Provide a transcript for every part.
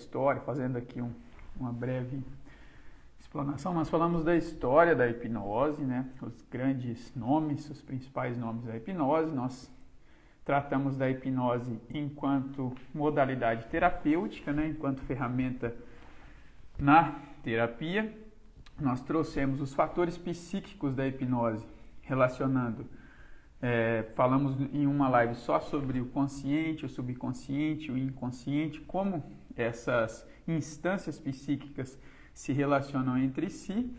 história, fazendo aqui uma breve explanação, nós falamos da história da hipnose, né? Os grandes nomes, os principais nomes da hipnose. Nós tratamos da hipnose enquanto modalidade terapêutica, né? Enquanto ferramenta na terapia. Nós trouxemos os fatores psíquicos da hipnose, relacionando, falamos em uma live só sobre o consciente, o subconsciente, o inconsciente, como essas instâncias psíquicas se relacionam entre si.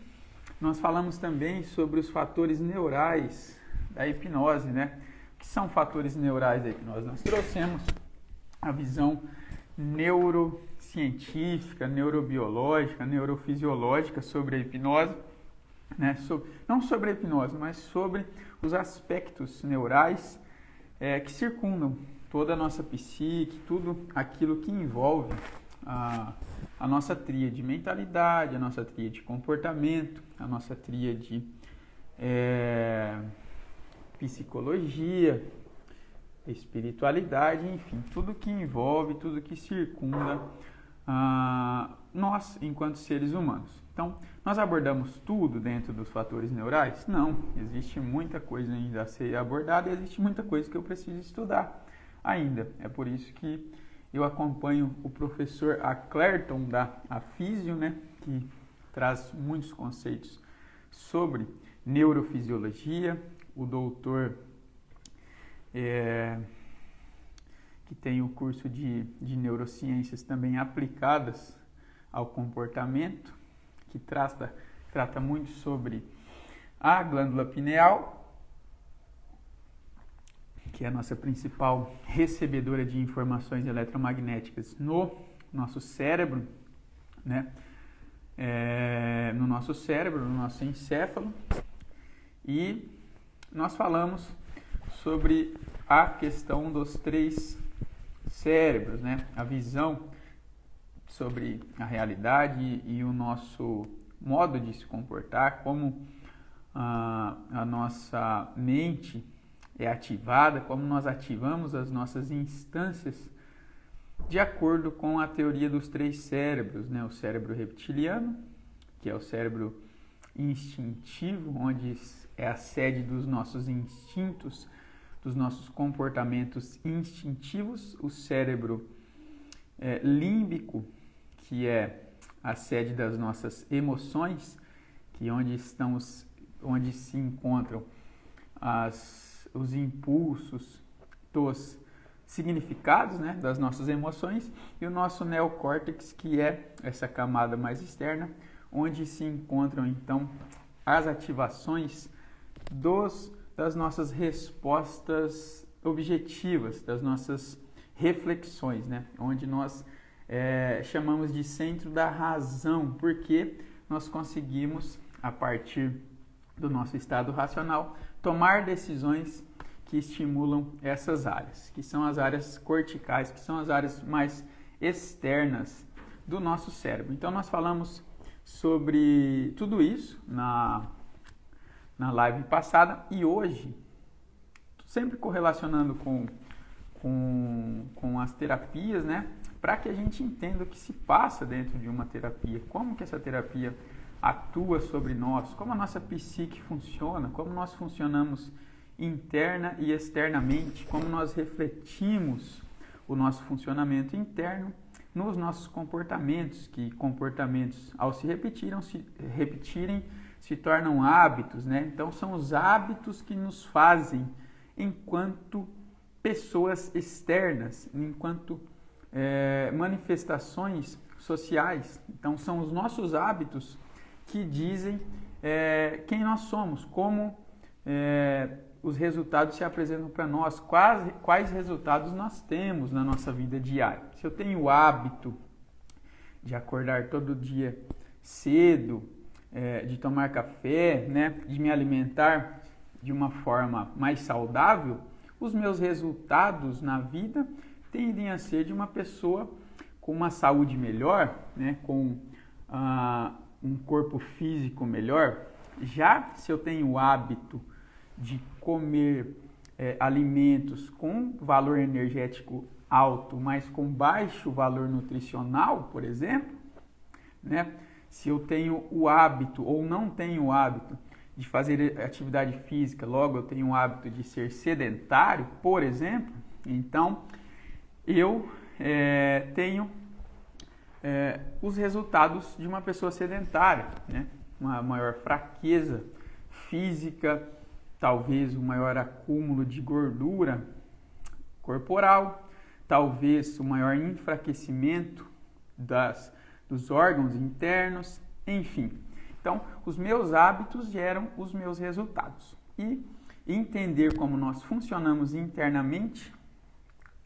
Nós falamos também sobre os fatores neurais da hipnose, né? O que são fatores neurais da hipnose? Nós trouxemos a visão neurocientífica, neurobiológica, neurofisiológica sobre a hipnose, né? Não sobre a hipnose, mas sobre os aspectos neurais que circundam toda a nossa psique, tudo aquilo que envolve a nossa tríade mentalidade, a nossa tríade comportamento, a nossa tríade psicologia, espiritualidade, enfim, tudo que envolve, tudo que circunda nós enquanto seres humanos. Então, nós abordamos tudo dentro dos fatores neurais? Não, existe muita coisa ainda a ser abordada e existe muita coisa que eu preciso estudar ainda. É por isso que eu acompanho o professor Aclerton da Afísio, né, que traz muitos conceitos sobre neurofisiologia, o doutor que tem o curso de neurociências também aplicadas ao comportamento, que trata muito sobre a glândula pineal, que é a nossa principal recebedora de informações eletromagnéticas no nosso cérebro, né? No nosso cérebro, no nosso encéfalo. E nós falamos sobre a questão dos 3 cérebros, né? A visão sobre a realidade e o nosso modo de se comportar, como a nossa mente é ativada, como nós ativamos as nossas instâncias de acordo com a teoria dos 3 cérebros, né? O cérebro reptiliano, que é o cérebro instintivo, onde é a sede dos nossos instintos, dos nossos comportamentos instintivos, o cérebro límbico, que é a sede das nossas emoções, que onde se encontram os impulsos dos significados, né, das nossas emoções, e o nosso neocórtex, que é essa camada mais externa, onde se encontram então as ativações das nossas respostas objetivas, das nossas reflexões, né, onde nós chamamos de centro da razão, porque nós conseguimos, a partir do nosso estado racional, tomar decisões que estimulam essas áreas, que são as áreas corticais, que são as áreas mais externas do nosso cérebro. Então, nós falamos sobre tudo isso na live passada e hoje, sempre correlacionando com as terapias, né? Para que a gente entenda o que se passa dentro de uma terapia, como que essa terapia atua sobre nós, como a nossa psique funciona, como nós funcionamos interna e externamente, como nós refletimos o nosso funcionamento interno nos nossos comportamentos, que comportamentos ao se repetirem se tornam hábitos, né? Então são os hábitos que nos fazem enquanto pessoas externas, enquanto manifestações sociais. Então são os nossos hábitos que dizem quem nós somos, como os resultados se apresentam para nós, quais resultados nós temos na nossa vida diária. Se eu tenho o hábito de acordar todo dia cedo, de tomar café, né, de me alimentar de uma forma mais saudável, os meus resultados na vida tendem a ser de uma pessoa com uma saúde melhor, né, com um corpo físico melhor. Já se eu tenho o hábito de comer alimentos com valor energético alto, mas com baixo valor nutricional, por exemplo, né? Se eu tenho o hábito ou não tenho o hábito de fazer atividade física, logo eu tenho o hábito de ser sedentário, por exemplo, então eu tenho os resultados de uma pessoa sedentária, né? Uma maior fraqueza física, talvez um maior acúmulo de gordura corporal, talvez um maior enfraquecimento dos órgãos internos, enfim. Então, os meus hábitos geram os meus resultados. E entender como nós funcionamos internamente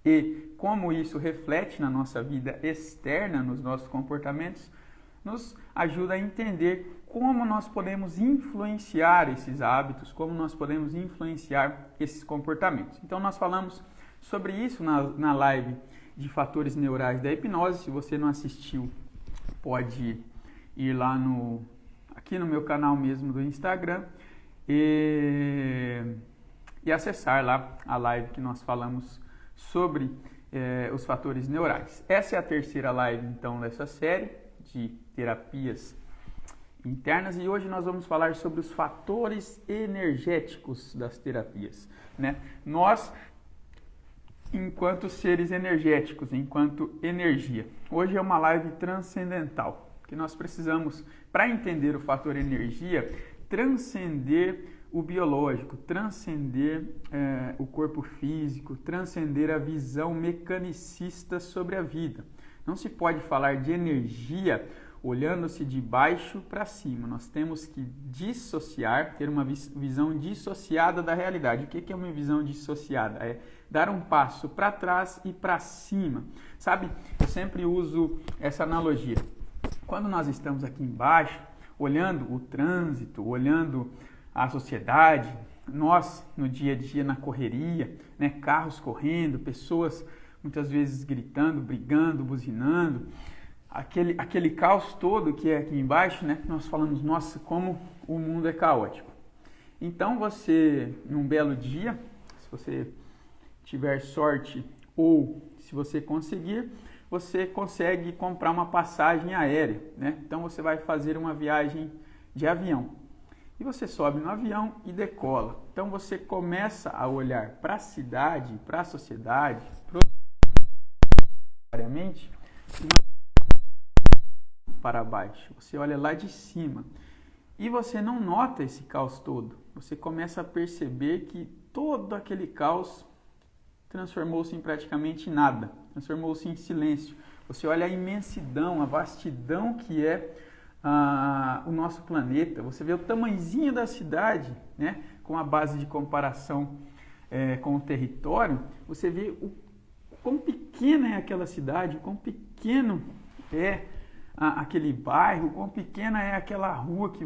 e como isso reflete na nossa vida externa, nos nossos comportamentos, nos ajuda a entender como nós podemos influenciar esses hábitos, como nós podemos influenciar esses comportamentos. Então, nós falamos sobre isso na live de fatores neurais da hipnose. Se você não assistiu, pode ir lá aqui no meu canal mesmo do Instagram e acessar lá a live que nós falamos sobre os fatores neurais. Essa é a terceira live, então, dessa série de terapias internas e hoje nós vamos falar sobre os fatores energéticos das terapias, né? Nós, enquanto seres energéticos, enquanto energia. Hoje é uma live transcendental, que nós precisamos, para entender o fator energia, transcender o biológico, transcender o corpo físico, transcender a visão mecanicista sobre a vida. Não se pode falar de energia olhando-se de baixo para cima. Nós temos que dissociar, ter uma visão dissociada da realidade. O que é uma visão dissociada? É dar um passo para trás e para cima. Sabe, eu sempre uso essa analogia. Quando nós estamos aqui embaixo, olhando o trânsito, olhando a sociedade, nós no dia a dia, na correria, né, carros correndo, pessoas muitas vezes gritando, brigando, buzinando, aquele caos todo que é aqui embaixo, né, nós falamos, nossa, como o mundo é caótico. Então você, num belo dia, se você tiver sorte ou se você conseguir, você consegue comprar uma passagem aérea, né? Então você vai fazer uma viagem de avião. E você sobe no avião e decola. Então você começa a olhar para a cidade, para a sociedade, para baixo. Você olha lá de cima e você não nota esse caos todo. Você começa a perceber que todo aquele caos transformou-se em praticamente nada, transformou-se em silêncio. Você olha a imensidão, a vastidão que é o nosso planeta. Você vê o tamanhozinho da cidade, né? Com a base de comparação com o território. Você vê o quão pequena é aquela cidade, o quão pequeno é aquele bairro, o quão pequena é aquela rua que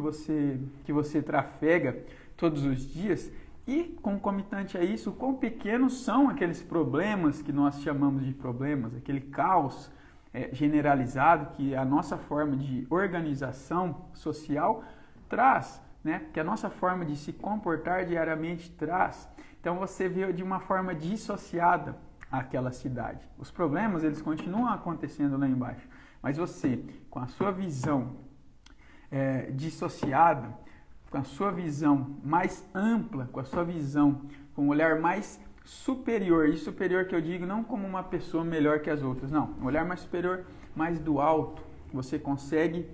você trafega todos os dias. E, concomitante a isso, o quão pequenos são aqueles problemas que nós chamamos de problemas, aquele caos generalizado que a nossa forma de organização social traz, né? Que a nossa forma de se comportar diariamente traz. Então você vê de uma forma dissociada aquela cidade. Os problemas, eles continuam acontecendo lá embaixo, mas você, com a sua visão dissociada, com a sua visão mais ampla, com a sua visão, com um olhar mais superior, e superior que eu digo não como uma pessoa melhor que as outras, não, um olhar mais superior, mais do alto, você consegue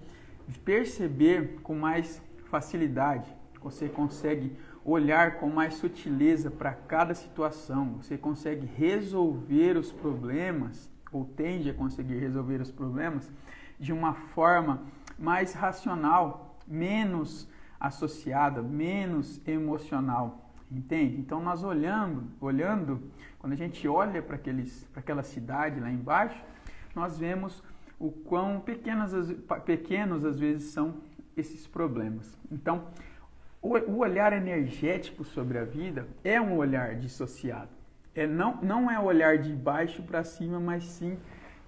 perceber com mais facilidade, você consegue olhar com mais sutileza para cada situação, você consegue resolver os problemas, ou tende a conseguir resolver os problemas de uma forma mais racional, menos associada, menos emocional, entende? Então nós olhando, quando a gente olha para aquela cidade lá embaixo, nós vemos o quão pequenos às vezes são esses problemas. Então o olhar energético sobre a vida é um olhar dissociado. Não é olhar de baixo para cima, mas sim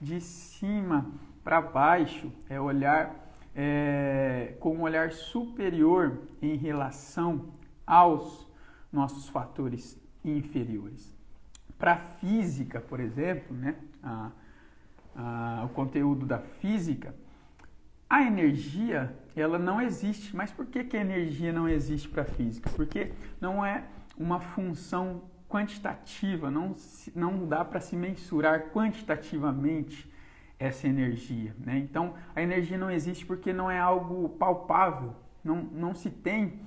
de cima para baixo, é olhar com um olhar superior em relação aos nossos fatores inferiores. para a física, por exemplo, né, o conteúdo da física, a energia, ela não existe. Mas por que a energia não existe para a física? Porque não é uma função quantitativa, não dá para se mensurar quantitativamente essa energia, né? Então, a energia não existe porque não é algo palpável, não se tem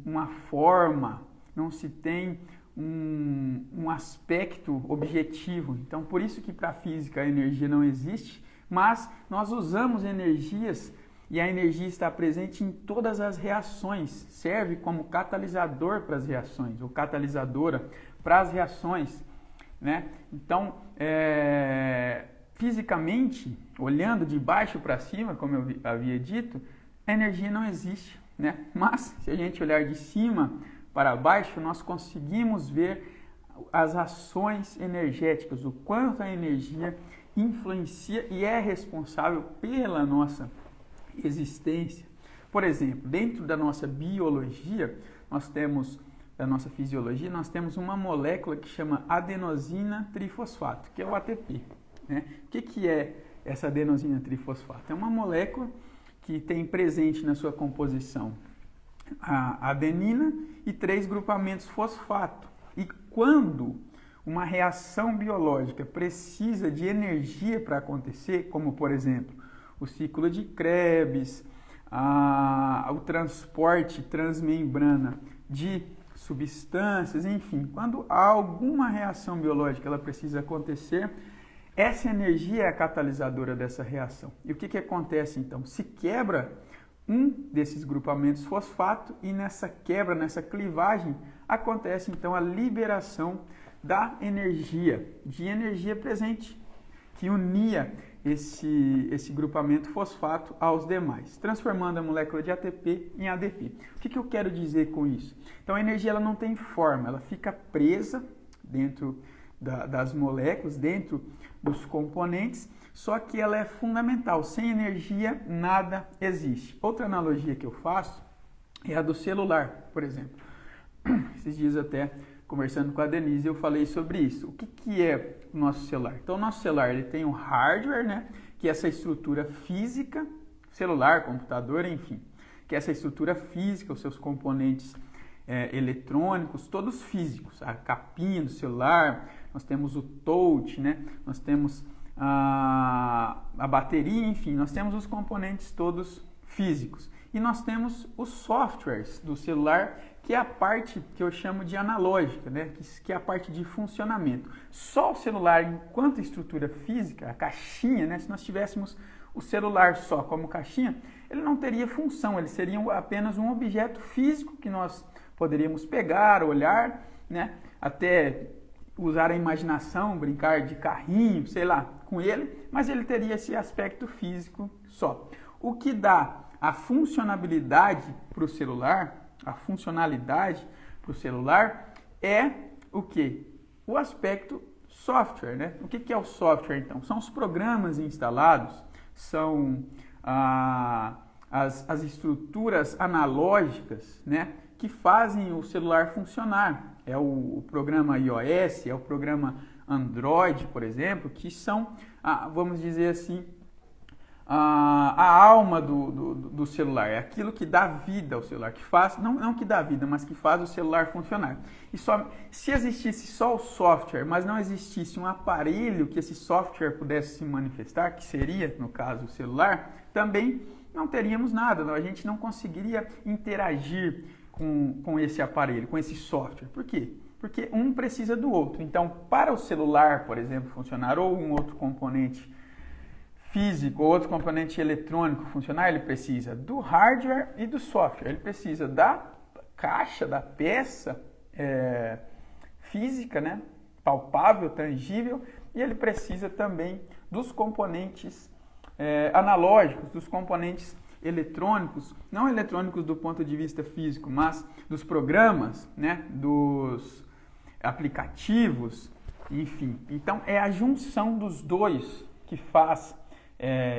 uma forma, não se tem um aspecto objetivo. Então, por isso que para a física a energia não existe, mas nós usamos energias e a energia está presente em todas as reações, serve como catalisador para as reações, ou catalisadora para as reações, né? Então, fisicamente, olhando de baixo para cima, como eu havia dito, a energia não existe, né? Mas, se a gente olhar de cima para baixo, nós conseguimos ver as ações energéticas, o quanto a energia influencia e é responsável pela nossa existência. Por exemplo, dentro da nossa biologia, da nossa fisiologia, nós temos uma molécula que chama adenosina trifosfato, que é o ATP, né? O que é essa adenosina trifosfato? É uma molécula que tem presente na sua composição a adenina e 3 grupamentos fosfato. E quando uma reação biológica precisa de energia para acontecer, como por exemplo o ciclo de Krebs, o transporte transmembrana de substâncias, enfim, quando há alguma reação biológica ela precisa acontecer, essa energia é a catalisadora dessa reação. E o que acontece então? Se quebra um desses grupamentos fosfato e nessa quebra, nessa clivagem, acontece então a liberação da energia, de energia presente, que unia esse grupamento fosfato aos demais, transformando a molécula de ATP em ADP. O que eu quero dizer com isso? Então a energia ela não tem forma, ela fica presa dentro das moléculas, dentro dos componentes, só que ela é fundamental. Sem energia nada existe. Outra analogia que eu faço é a do celular, por exemplo. Esses dias até conversando com a Denise, eu falei sobre isso. O que é o nosso celular? Então, o nosso celular ele tem um hardware, né, que é essa estrutura física, celular, computador, enfim, que é essa estrutura física, os seus componentes eletrônicos, todos físicos. A capinha do celular, nós temos o touch, né, nós temos a bateria, enfim, nós temos os componentes todos físicos. E nós temos os softwares do celular, que é a parte que eu chamo de analógica, né? Que é a parte de funcionamento. Só o celular, enquanto estrutura física, a caixinha, né? Se nós tivéssemos o celular só como caixinha, ele não teria função, ele seria apenas um objeto físico que nós poderíamos pegar, olhar, né? Até usar a imaginação, brincar de carrinho, sei lá, com ele, mas ele teria esse aspecto físico só. O que dá a funcionalidade para o celular, é o que? O aspecto software, né? O que é o software, então? São os programas instalados, são as estruturas analógicas, né? Que fazem o celular funcionar. É o programa iOS, é o programa Android, por exemplo, que são, vamos dizer assim, a alma do celular, é aquilo que dá vida ao celular, que faz, não que dá vida, mas que faz o celular funcionar. E se existisse só o software, mas não existisse um aparelho que esse software pudesse se manifestar, que seria, no caso, o celular, também não teríamos nada, a gente não conseguiria interagir com esse aparelho, com esse software. Por quê? Porque um precisa do outro. Então, para o celular, por exemplo, funcionar, ou um outro componente físico ou outro componente eletrônico funcionar, ele precisa do hardware e do software. Ele precisa da caixa, da peça física, né, palpável, tangível, e ele precisa também dos componentes analógicos, dos componentes eletrônicos, não eletrônicos do ponto de vista físico, mas dos programas, né, dos aplicativos, enfim. Então, é a junção dos dois que faz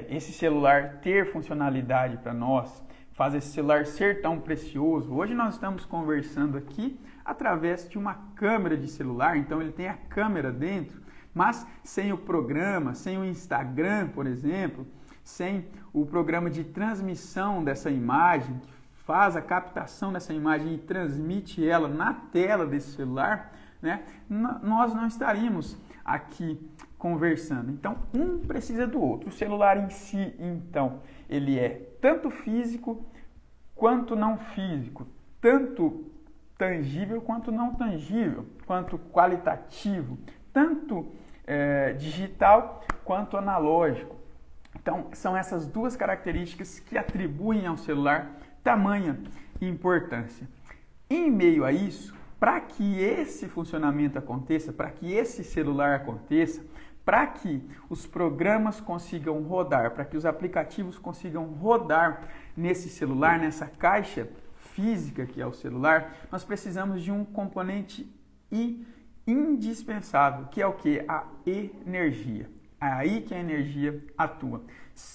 esse celular ter funcionalidade para nós, faz esse celular ser tão precioso? Hoje nós estamos conversando aqui através de uma câmera de celular, então ele tem a câmera dentro, mas sem o programa, sem o Instagram, por exemplo, sem o programa de transmissão dessa imagem, que faz a captação dessa imagem e transmite ela na tela desse celular, né? Nós não estaríamos aqui conversando. Então, um precisa do outro. O celular em si, então, ele é tanto físico quanto não físico, tanto tangível quanto não tangível, quanto qualitativo, tanto digital quanto analógico. Então, são essas duas características que atribuem ao celular tamanha importância. Em meio a isso, para que esse funcionamento aconteça, para que esse celular aconteça, para que os programas consigam rodar, para que os aplicativos consigam rodar nesse celular, nessa caixa física que é o celular, nós precisamos de um componente indispensável, que é o que? A energia. É aí que a energia atua.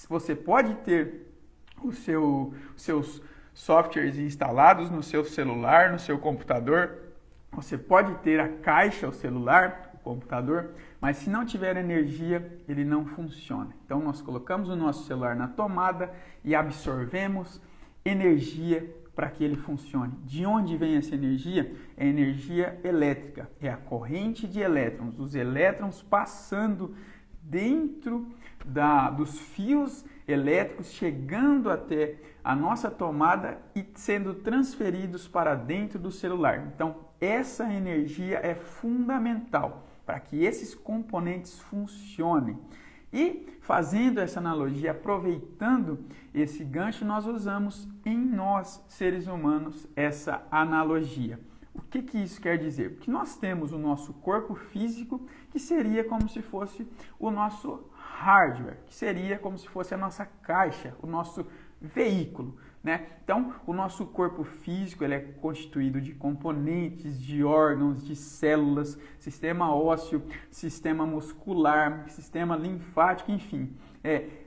Você pode ter os seus softwares instalados no seu celular, no seu computador, você pode ter a caixa, o celular, o computador, mas se não tiver energia, ele não funciona. Então nós colocamos o nosso celular na tomada e absorvemos energia para que ele funcione. De onde vem essa energia? É energia elétrica, é a corrente de elétrons, os elétrons passando dentro dos fios elétricos, chegando até a nossa tomada e sendo transferidos para dentro do celular. Então, essa energia é fundamental para que esses componentes funcionem. E fazendo essa analogia, aproveitando esse gancho, nós usamos em nós, seres humanos, essa analogia. O que isso quer dizer? Porque nós temos o nosso corpo físico, que seria como se fosse o nosso hardware, que seria como se fosse a nossa caixa, o nosso veículo, né? Então, o nosso corpo físico ele é constituído de componentes, de órgãos, de células, sistema ósseo, sistema muscular, sistema linfático, enfim.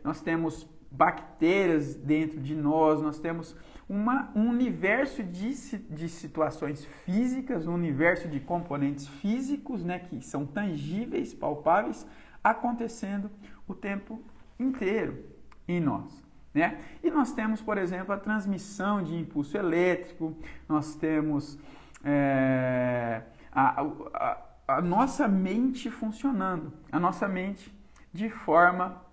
Nós temos bactérias dentro de nós temos um universo de situações físicas, um universo de componentes físicos, né, que são tangíveis, palpáveis, acontecendo o tempo inteiro em nós. Né? E nós temos, por exemplo, a transmissão de impulso elétrico, nós temos a nossa mente funcionando, a nossa mente de forma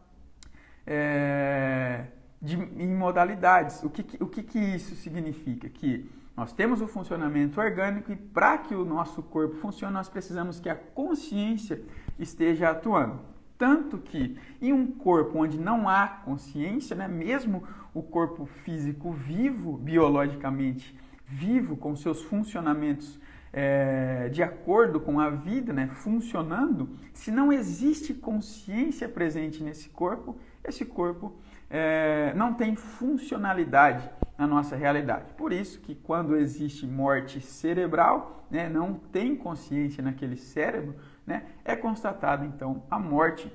em modalidades. O que isso significa? Que nós temos o funcionamento orgânico e para que o nosso corpo funcione, nós precisamos que a consciência esteja atuando. Tanto que em um corpo onde não há consciência, né, mesmo o corpo físico vivo, biologicamente vivo, com seus funcionamentos de acordo com a vida, né, funcionando, se não existe consciência presente nesse corpo, esse corpo não tem funcionalidade na nossa realidade. Por isso que quando existe morte cerebral, né, não tem consciência naquele cérebro, né, é constatada então a morte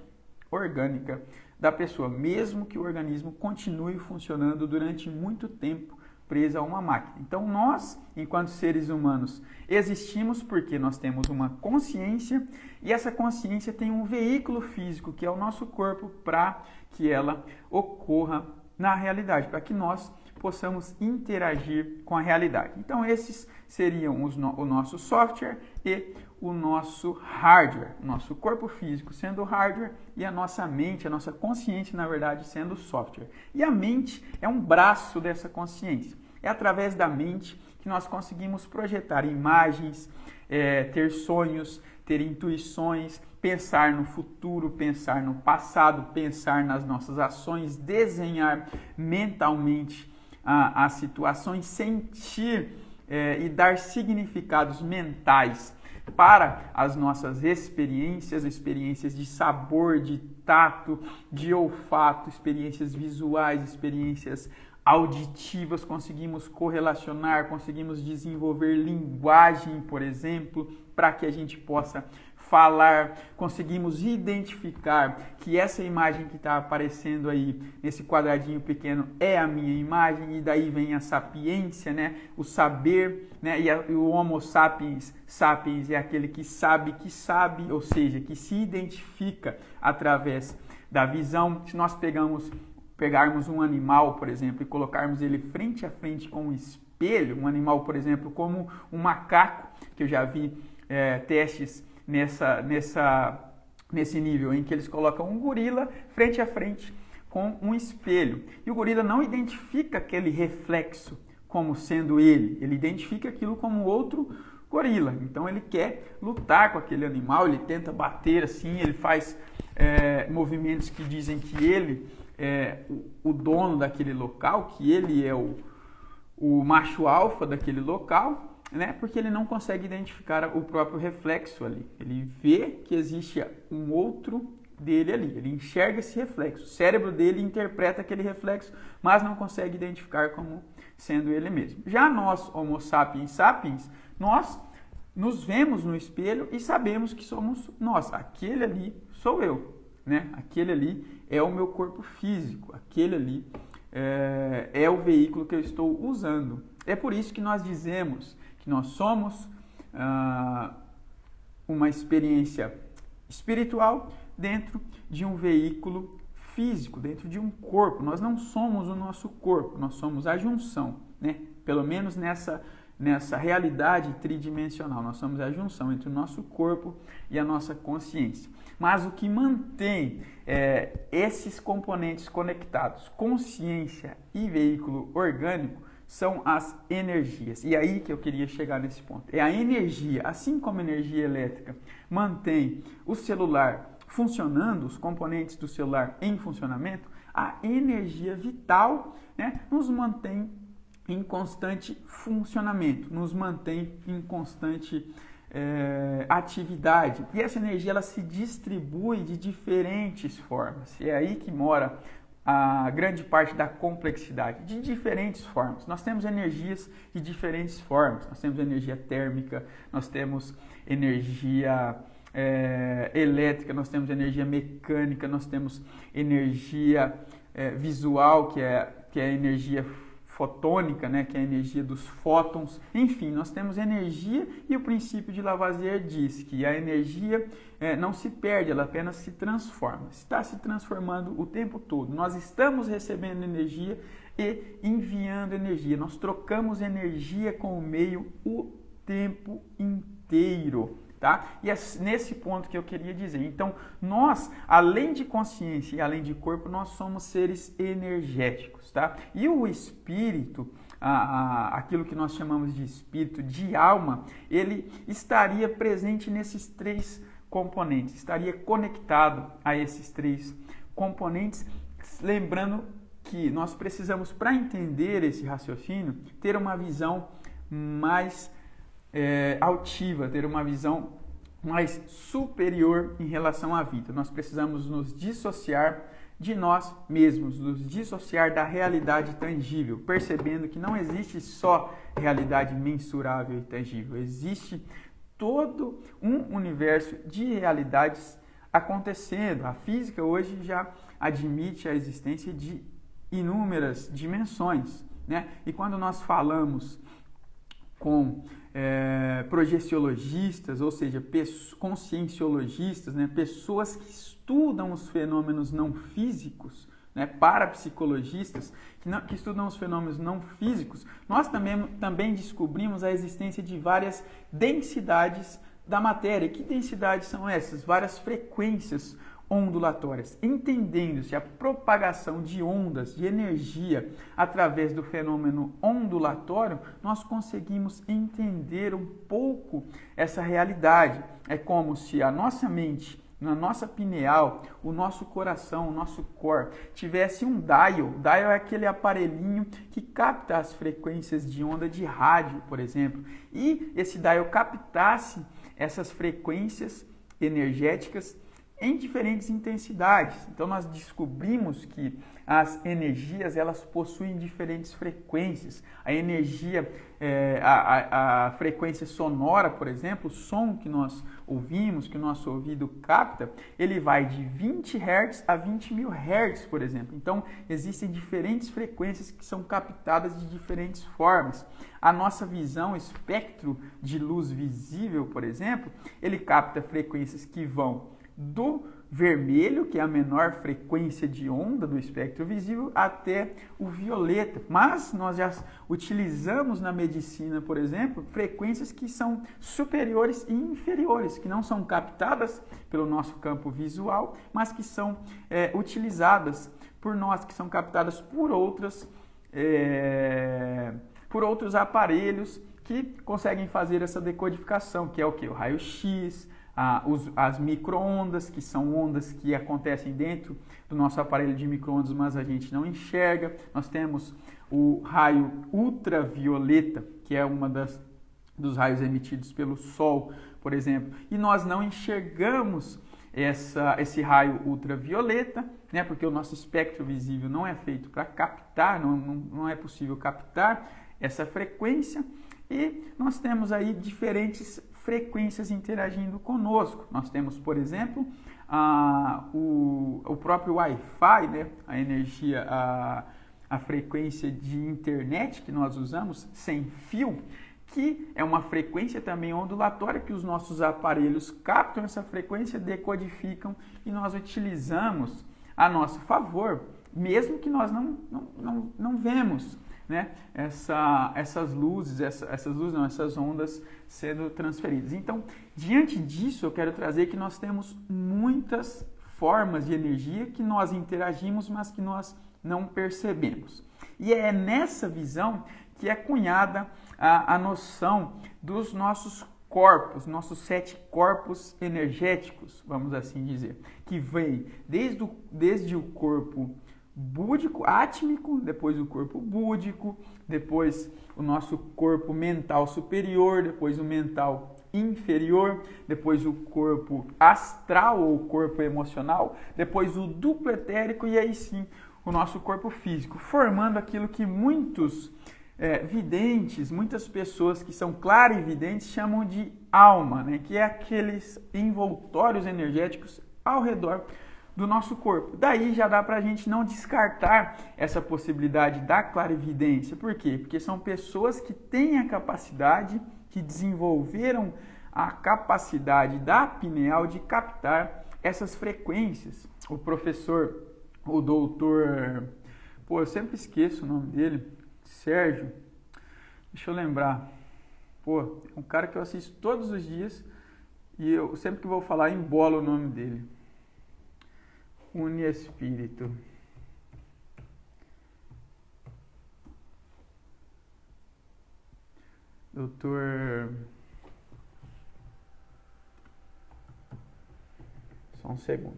orgânica da pessoa, mesmo que o organismo continue funcionando durante muito tempo preso a uma máquina. Então nós, enquanto seres humanos, existimos porque nós temos uma consciência e essa consciência tem um veículo físico, que é o nosso corpo, para que ela ocorra na realidade, para que nós possamos interagir com a realidade. Então esses seriam o nosso software e o nosso hardware, o nosso corpo físico sendo o hardware e a nossa mente, a nossa consciência, na verdade, sendo o software. E a mente é um braço dessa consciência. É através da mente que nós conseguimos projetar imagens, ter sonhos, ter intuições, pensar no futuro, pensar no passado, pensar nas nossas ações, desenhar mentalmente as situações, sentir e dar significados mentais para as nossas experiências de sabor, de tato, de olfato, experiências visuais, experiências auditivas, conseguimos correlacionar, conseguimos desenvolver linguagem, por exemplo, para que a gente possa falar, conseguimos identificar que essa imagem que está aparecendo aí nesse quadradinho pequeno é a minha imagem, e daí vem a sapiência, né? O saber, né? E o Homo sapiens, sapiens é aquele que sabe, ou seja, que se identifica através da visão. Se nós pegarmos um animal, por exemplo, e colocarmos ele frente a frente com um espelho, um animal, por exemplo, como um macaco, que eu já vi testes nesse nível, em que eles colocam um gorila frente a frente com um espelho. E o gorila não identifica aquele reflexo como sendo ele identifica aquilo como outro gorila. Então ele quer lutar com aquele animal, ele tenta bater assim, ele faz movimentos que dizem que ele é o dono daquele local, que ele é o macho alfa daquele local, né? Porque ele não consegue identificar o próprio reflexo ali. Ele vê que existe um outro dele ali, ele enxerga esse reflexo. O cérebro dele interpreta aquele reflexo, mas não consegue identificar como sendo ele mesmo. Já nós, Homo sapiens sapiens, nós nos vemos no espelho e sabemos que somos nós. Aquele ali sou eu, né? Aquele ali é o meu corpo físico, aquele ali é o veículo que eu estou usando. É por isso que nós dizemos que nós somos uma experiência espiritual dentro de um veículo físico, dentro de um corpo. Nós não somos o nosso corpo, nós somos a junção, né? Pelo menos nessa realidade tridimensional, nós somos a junção entre o nosso corpo e a nossa consciência. Mas o que mantém esses componentes conectados, consciência e veículo orgânico, são as energias. E aí que eu queria chegar nesse ponto. É a energia, assim como a energia elétrica mantém o celular funcionando, os componentes do celular em funcionamento, a energia vital, né, nos mantém em constante funcionamento, nos mantém em constante atividade. E essa energia ela se distribui de diferentes formas. E é aí que mora a grande parte da complexidade, de diferentes formas. Nós temos energias de diferentes formas. Nós temos energia térmica, nós temos energia elétrica, nós temos energia mecânica, nós temos energia visual, que é a energia fotônica, né, que é a energia dos fótons. Enfim, nós temos energia, e o princípio de Lavoisier diz que a energia não se perde, ela apenas se transforma. Está se transformando o tempo todo. Nós estamos recebendo energia e enviando energia. Nós trocamos energia com o meio o tempo inteiro. Tá? E é nesse ponto que eu queria dizer. Então, nós, além de consciência e além de corpo, nós somos seres energéticos. Tá? E o espírito, aquilo que nós chamamos de espírito, de alma, ele estaria presente nesses três componentes, estaria conectado a esses três componentes, lembrando que nós precisamos, para entender esse raciocínio, ter uma visão mais altiva, ter uma visão mais superior em relação à vida. Nós precisamos nos dissociar de nós mesmos, nos dissociar da realidade tangível, percebendo que não existe só realidade mensurável e tangível, existe todo um universo de realidades acontecendo. A física hoje já admite a existência de inúmeras dimensões, né? E quando nós falamos com projeciologistas, ou seja, conscienciologistas, né, pessoas que estudam os fenômenos não físicos, né, parapsicologistas que estudam os fenômenos não físicos, nós também descobrimos a existência de várias densidades da matéria. Que densidades são essas? Várias frequências ondulatórias. Entendendo-se a propagação de ondas de energia através do fenômeno ondulatório, nós conseguimos entender um pouco essa realidade. É como se a nossa mente, na nossa pineal, o nosso coração, o nosso core, tivesse um dial. Dial é aquele aparelhinho que capta as frequências de onda de rádio, por exemplo. E esse dial captasse essas frequências energéticas em diferentes intensidades. Então nós descobrimos que as energias elas possuem diferentes frequências. A energia, a frequência sonora, por exemplo, o som que nós ouvimos, que o nosso ouvido capta, ele vai de 20 Hz a 20.000 Hz, por exemplo. Então existem diferentes frequências que são captadas de diferentes formas. A nossa visão, espectro de luz visível, por exemplo, ele capta frequências que vão do vermelho, que é a menor frequência de onda do espectro visível, até o violeta. Mas nós já utilizamos na medicina, por exemplo, frequências que são superiores e inferiores, que não são captadas pelo nosso campo visual, mas que são utilizadas por nós, que são captadas por outros aparelhos que conseguem fazer essa decodificação, que é o que? O raio-x, as micro-ondas, que são ondas que acontecem dentro do nosso aparelho de micro-ondas, mas a gente não enxerga. Nós temos o raio ultravioleta, que é dos raios emitidos pelo Sol, por exemplo, e nós não enxergamos esse raio ultravioleta, né, porque o nosso espectro visível não é feito para captar, não é possível captar essa frequência, e nós temos aí diferentes frequências interagindo conosco. Nós temos, por exemplo, o próprio Wi-Fi, né? A energia, a frequência de internet que nós usamos sem fio, que é uma frequência também ondulatória que os nossos aparelhos captam essa frequência, decodificam e nós utilizamos a nosso favor, mesmo que nós não vemos, né, essas ondas sendo transferidas. Então, diante disso, eu quero trazer que nós temos muitas formas de energia que nós interagimos, mas que nós não percebemos. E é nessa visão que é cunhada a noção dos nossos corpos, nossos 7 corpos energéticos, vamos assim dizer, que vem desde o corpo búdico, átmico, depois o corpo búdico, depois o nosso corpo mental superior, depois o mental inferior, depois o corpo astral ou corpo emocional, depois o duplo etérico e aí sim o nosso corpo físico, formando aquilo que muitos videntes, muitas pessoas que são clarividentes chamam de alma, né? Que é aqueles envoltórios energéticos ao redor do nosso corpo. Daí já dá para a gente não descartar essa possibilidade da clarividência. Por quê? Porque são pessoas que têm a capacidade, que desenvolveram a capacidade da pineal de captar essas frequências. O doutor, eu sempre esqueço o nome dele, Sérgio, deixa eu lembrar, é um cara que eu assisto todos os dias e eu sempre que vou falar embolo o nome dele. Uniespírito. Doutor... Só um segundo.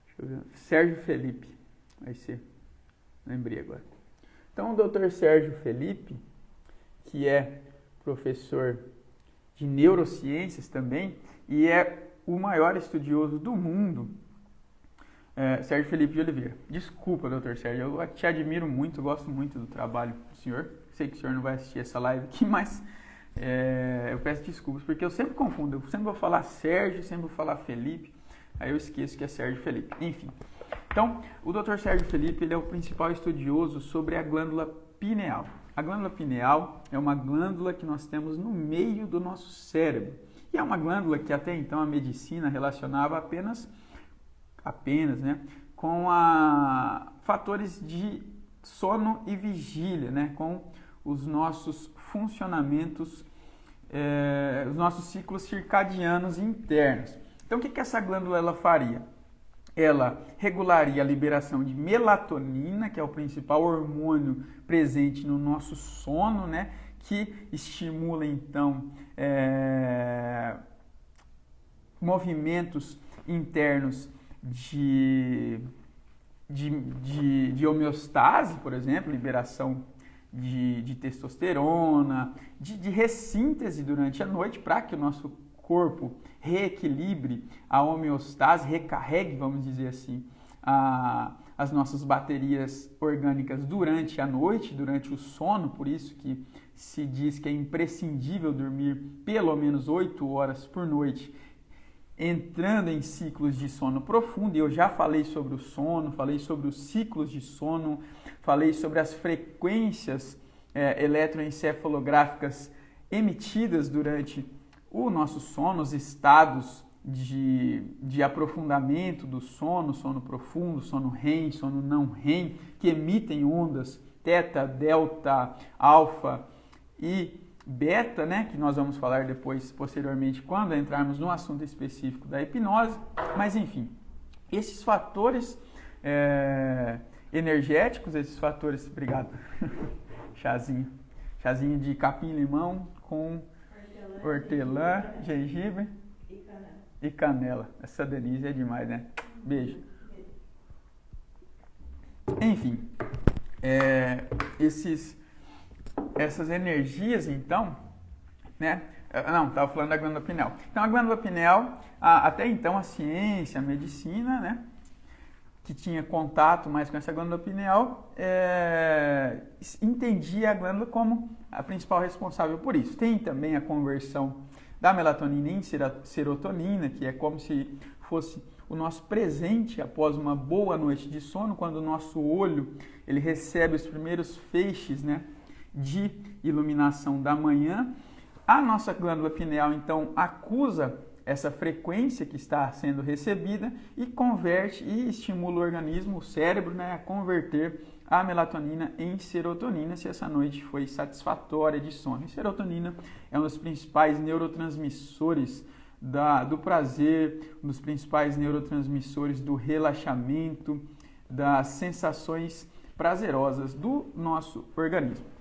Deixa eu ver. Sérgio Felipe. Vai ser. Lembrei agora. Então, o doutor Sérgio Felipe, que é professor de neurociências também e é o maior estudioso do mundo, Sérgio Felipe de Oliveira. Desculpa, doutor Sérgio, eu te admiro muito, gosto muito do trabalho do senhor. Sei que o senhor não vai assistir essa live aqui, mas eu peço desculpas, porque eu sempre confundo. Eu sempre vou falar Sérgio, sempre vou falar Felipe, aí eu esqueço que é Sérgio Felipe. Enfim, então, o doutor Sérgio Felipe ele é o principal estudioso sobre a glândula pineal. A glândula pineal é uma glândula que nós temos no meio do nosso cérebro. E é uma glândula que até então a medicina relacionava apenas né, com fatores de sono e vigília, né, com os nossos funcionamentos, os nossos ciclos circadianos internos. Então, o que essa glândula ela faria? Ela regularia a liberação de melatonina, que é o principal hormônio presente no nosso sono, né? Que estimula, então, movimentos internos de homeostase, por exemplo, liberação de testosterona, de ressíntese durante a noite, para que o nosso corpo reequilibre a homeostase, recarregue, vamos dizer assim, as nossas baterias orgânicas durante a noite, durante o sono. Por isso que se diz que é imprescindível dormir pelo menos 8 horas por noite, entrando em ciclos de sono profundo. E eu já falei sobre o sono, falei sobre os ciclos de sono, falei sobre as frequências eletroencefalográficas emitidas durante o nosso sono, os estados de aprofundamento do sono, sono profundo, sono REM, sono não REM, que emitem ondas teta, delta, alfa e beta, né, que nós vamos falar depois, posteriormente, quando entrarmos no assunto específico da hipnose. Mas enfim, esses fatores energéticos, esses fatores, obrigado, chazinho de capim-limão com hortelã, gengibre e canela. Essa Denise é demais, né? Beijo. Enfim, essas energias, então, né? Não, estava falando da glândula pineal. Então, a glândula pineal, até então, a ciência, a medicina, né, que tinha contato mais com essa glândula pineal, entendia a glândula como a principal responsável por isso. Tem também a conversão da melatonina em serotonina, que é como se fosse o nosso presente após uma boa noite de sono, quando o nosso olho ele recebe os primeiros feixes, né, de iluminação da manhã. A nossa glândula pineal, então, acusa essa frequência que está sendo recebida e converte e estimula o organismo, o cérebro, né, a converter a melatonina em serotonina, se essa noite foi satisfatória de sono. E serotonina é um dos principais neurotransmissores do prazer, um dos principais neurotransmissores do relaxamento, das sensações prazerosas do nosso organismo.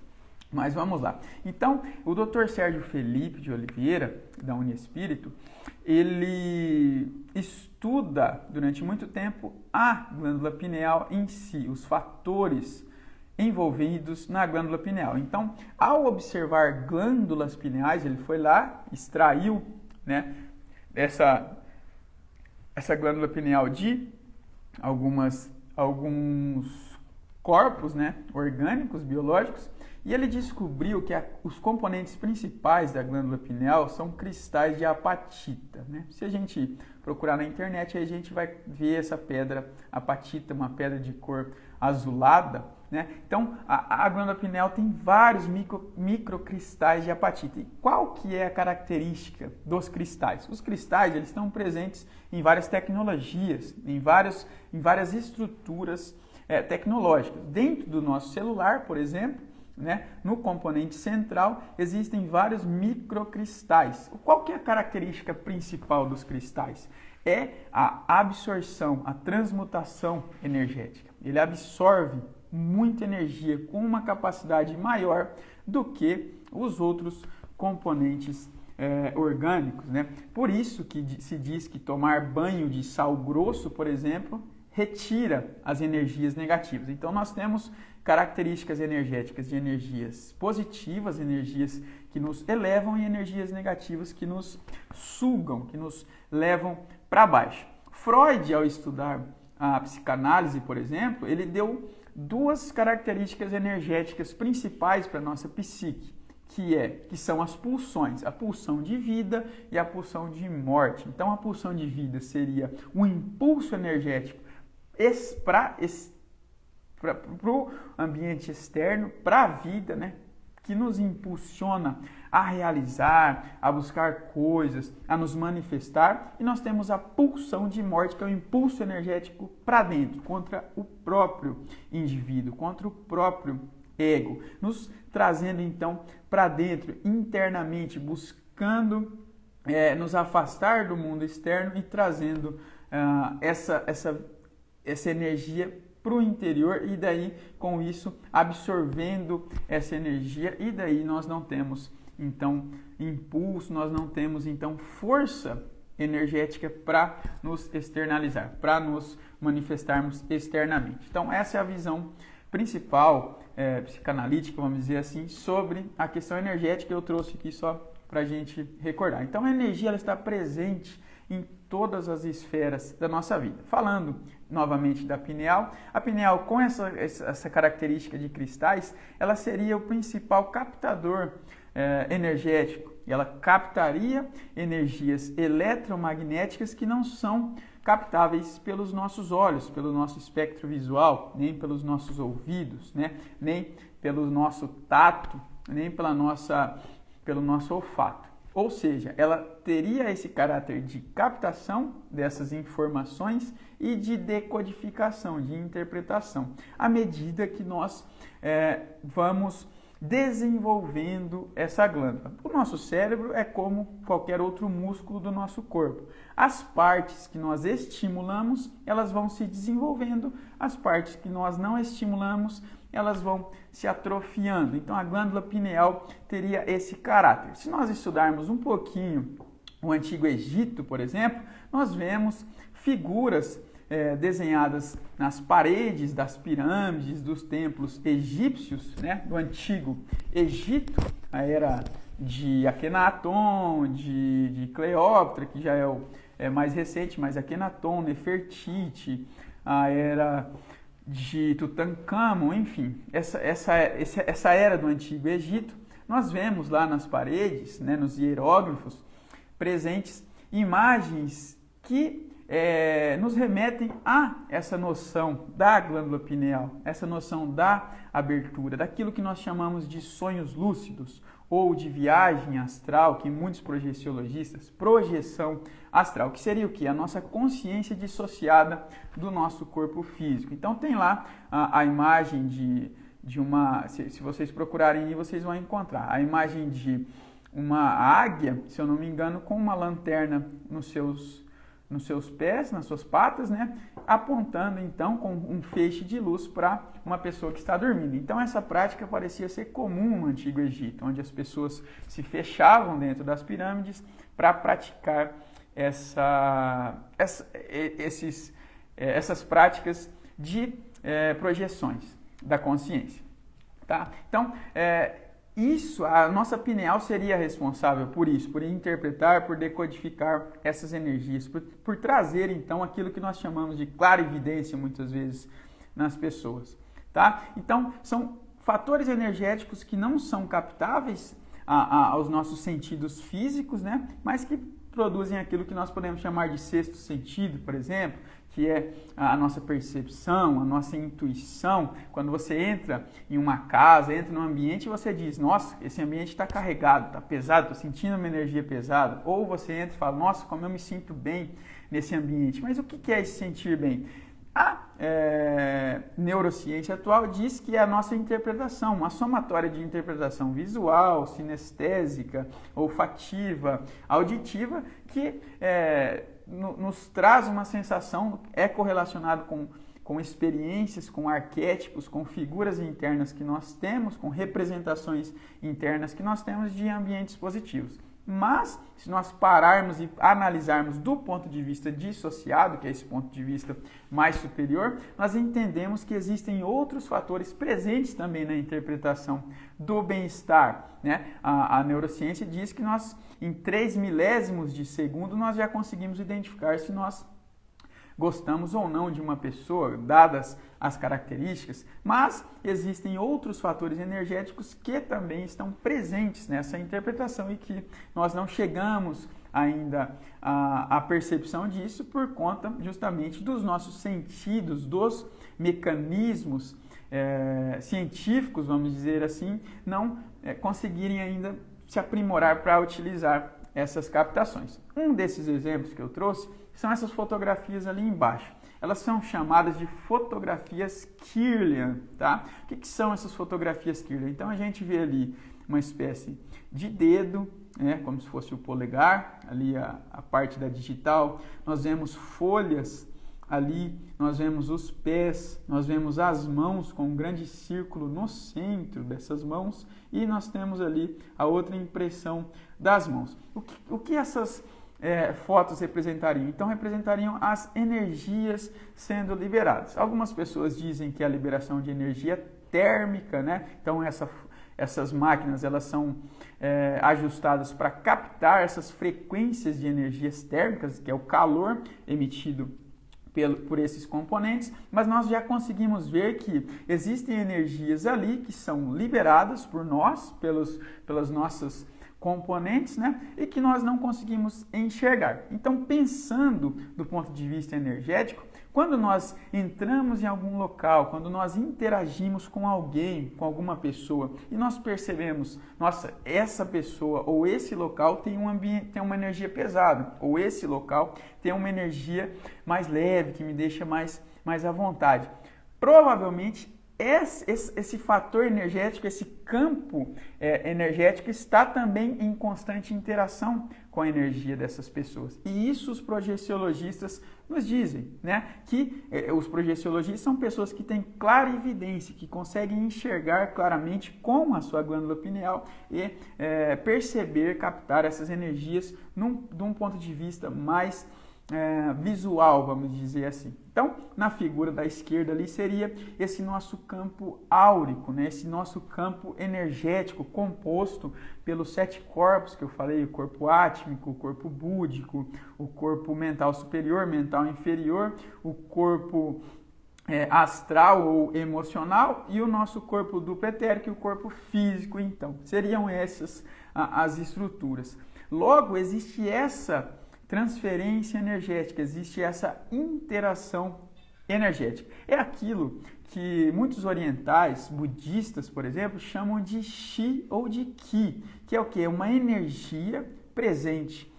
Mas vamos lá. Então, o Dr. Sérgio Felipe de Oliveira, da Uniespírito, ele estuda durante muito tempo a glândula pineal em si, os fatores envolvidos na glândula pineal. Então, ao observar glândulas pineais, ele foi lá, extraiu, né, essa glândula pineal de alguns corpos, né, orgânicos, biológicos, e ele descobriu que os componentes principais da glândula pineal são cristais de apatita, né? Se a gente procurar na internet, aí a gente vai ver essa pedra apatita, uma pedra de cor azulada, né? Então, a glândula pineal tem vários microcristais de apatita. E qual que é a característica dos cristais? Os cristais, eles estão presentes em várias tecnologias, em várias estruturas tecnológicas. Dentro do nosso celular, por exemplo, né, no componente central existem vários microcristais. Qual que é a característica principal dos cristais? É a absorção, a transmutação energética. Ele absorve muita energia com uma capacidade maior do que os outros componentes orgânicos, né? Por isso que se diz que tomar banho de sal grosso, por exemplo, retira as energias negativas. Então nós temos características energéticas de energias positivas, energias que nos elevam, e energias negativas que nos sugam, que nos levam para baixo. Freud, ao estudar a psicanálise, por exemplo, ele deu duas características energéticas principais para a nossa psique, que são as pulsões, a pulsão de vida e a pulsão de morte. Então a pulsão de vida seria um impulso energético para o ambiente externo, para a vida, né, que nos impulsiona a realizar, a buscar coisas, a nos manifestar. E nós temos a pulsão de morte, que é o impulso energético para dentro, contra o próprio indivíduo, contra o próprio ego, nos trazendo então para dentro, internamente, buscando nos afastar do mundo externo e trazendo essa energia para o interior, e daí com isso absorvendo essa energia, e daí nós não temos então impulso, nós não temos então força energética para nos externalizar, para nos manifestarmos externamente. Então essa é a visão principal psicanalítica, vamos dizer assim, sobre a questão energética. Eu trouxe aqui só para a gente recordar. Então, a energia ela está presente em todas as esferas da nossa vida. Falando novamente da pineal, a pineal com essa característica de cristais, ela seria o principal captador energético. E ela captaria energias eletromagnéticas que não são captáveis pelos nossos olhos, pelo nosso espectro visual, nem pelos nossos ouvidos, né? Nem pelo nosso tato, nem pelo nosso olfato. Ou seja, ela teria esse caráter de captação dessas informações e de decodificação, de interpretação, à medida que nós vamos desenvolvendo essa glândula. O nosso cérebro é como qualquer outro músculo do nosso corpo. As partes que nós estimulamos, elas vão se desenvolvendo, as partes que nós não estimulamos, elas vão se atrofiando. Então, a glândula pineal teria esse caráter. Se nós estudarmos um pouquinho o Antigo Egito, por exemplo, nós vemos figuras desenhadas nas paredes das pirâmides, dos templos egípcios, né, do Antigo Egito, a era de Akenaton, de Cleópatra, que já é mais recente, mas Akenaton, Nefertiti, a era de Tutancâmon, enfim, essa era do Antigo Egito, nós vemos lá nas paredes, né, nos hieróglifos, presentes imagens que nos remetem a essa noção da glândula pineal, essa noção da abertura, daquilo que nós chamamos de sonhos lúcidos ou de viagem astral, que muitos projeciologistas, projeção astral, que seria o quê? A nossa consciência dissociada do nosso corpo físico. Então tem lá a imagem de uma, se vocês procurarem aí, vocês vão encontrar a imagem de uma águia, se eu não me engano, com uma lanterna nos seus pés, nas suas patas, né? Apontando então com um feixe de luz para uma pessoa que está dormindo. Então essa prática parecia ser comum no Antigo Egito, onde as pessoas se fechavam dentro das pirâmides para praticar essas práticas de projeções da consciência. Tá? Então, a nossa pineal seria responsável por isso, por interpretar, por decodificar essas energias, por trazer então aquilo que nós chamamos de clarividência muitas vezes nas pessoas. Tá? Então, são fatores energéticos que não são captáveis aos nossos sentidos físicos, né? Mas que produzem aquilo que nós podemos chamar de sexto sentido, por exemplo, que é a nossa percepção, a nossa intuição. Quando você entra em uma casa, entra num ambiente e você diz, nossa, esse ambiente está carregado, está pesado, estou sentindo uma energia pesada. Ou você entra e fala, nossa, como eu me sinto bem nesse ambiente. Mas o que é se sentir bem? A neurociência atual diz que é a nossa interpretação, uma somatória de interpretação visual, sinestésica, olfativa, auditiva, que nos traz uma sensação, é correlacionado com experiências, com arquétipos, com figuras internas que nós temos, com representações internas que nós temos de ambientes positivos. Mas, se nós pararmos e analisarmos do ponto de vista dissociado, que é esse ponto de vista mais superior, nós entendemos que existem outros fatores presentes também na interpretação do bem-estar, né? A neurociência diz que nós, em 3 milésimos de segundo, nós já conseguimos identificar se nós gostamos ou não de uma pessoa, dadas as características, mas existem outros fatores energéticos que também estão presentes nessa interpretação e que nós não chegamos ainda à percepção disso por conta justamente dos nossos sentidos, dos mecanismos científicos, vamos dizer assim, não conseguirem ainda se aprimorar para utilizar essas captações. Um desses exemplos que eu trouxe são essas fotografias ali embaixo. Elas são chamadas de fotografias Kirlian, tá? O que são essas fotografias Kirlian? Então a gente vê ali uma espécie de dedo, né, como se fosse o polegar, ali a parte da digital. Nós vemos folhas ali, nós vemos os pés, nós vemos as mãos com um grande círculo no centro dessas mãos e nós temos ali a outra impressão das mãos. O que essas fotos representariam? Então, representariam as energias sendo liberadas. Algumas pessoas dizem que a liberação de energia térmica, né? Então, essas máquinas elas são ajustadas para captar essas frequências de energias térmicas, que é o calor emitido por esses componentes, mas nós já conseguimos ver que existem energias ali que são liberadas por nós, pelas nossas componentes, né? E que nós não conseguimos enxergar. Então, pensando do ponto de vista energético, quando nós entramos em algum local, quando nós interagimos com alguém, com alguma pessoa, e nós percebemos, nossa, essa pessoa ou esse local tem tem uma energia pesada, ou esse local tem uma energia mais leve, que me deixa mais à vontade. Provavelmente, esse fator energético, esse campo energético está também em constante interação com a energia dessas pessoas. E isso os projeciologistas nos dizem, né? Que os projeciologistas são pessoas que têm clara evidência, que conseguem enxergar claramente com a sua glândula pineal e perceber, captar essas energias de um ponto de vista mais visual, vamos dizer assim. Então, na figura da esquerda ali seria esse nosso campo áurico, né? Esse nosso campo energético composto pelos 7 corpos que eu falei, o corpo átmico, o corpo búdico, o corpo mental superior, mental inferior, o corpo astral ou emocional e o nosso corpo duplo etérico e o corpo físico. Então, seriam essas as estruturas. Logo, existe essa transferência energética, existe essa interação energética. É aquilo que muitos orientais, budistas, por exemplo, chamam de Chi ou de Ki, que é o quê? É uma energia presente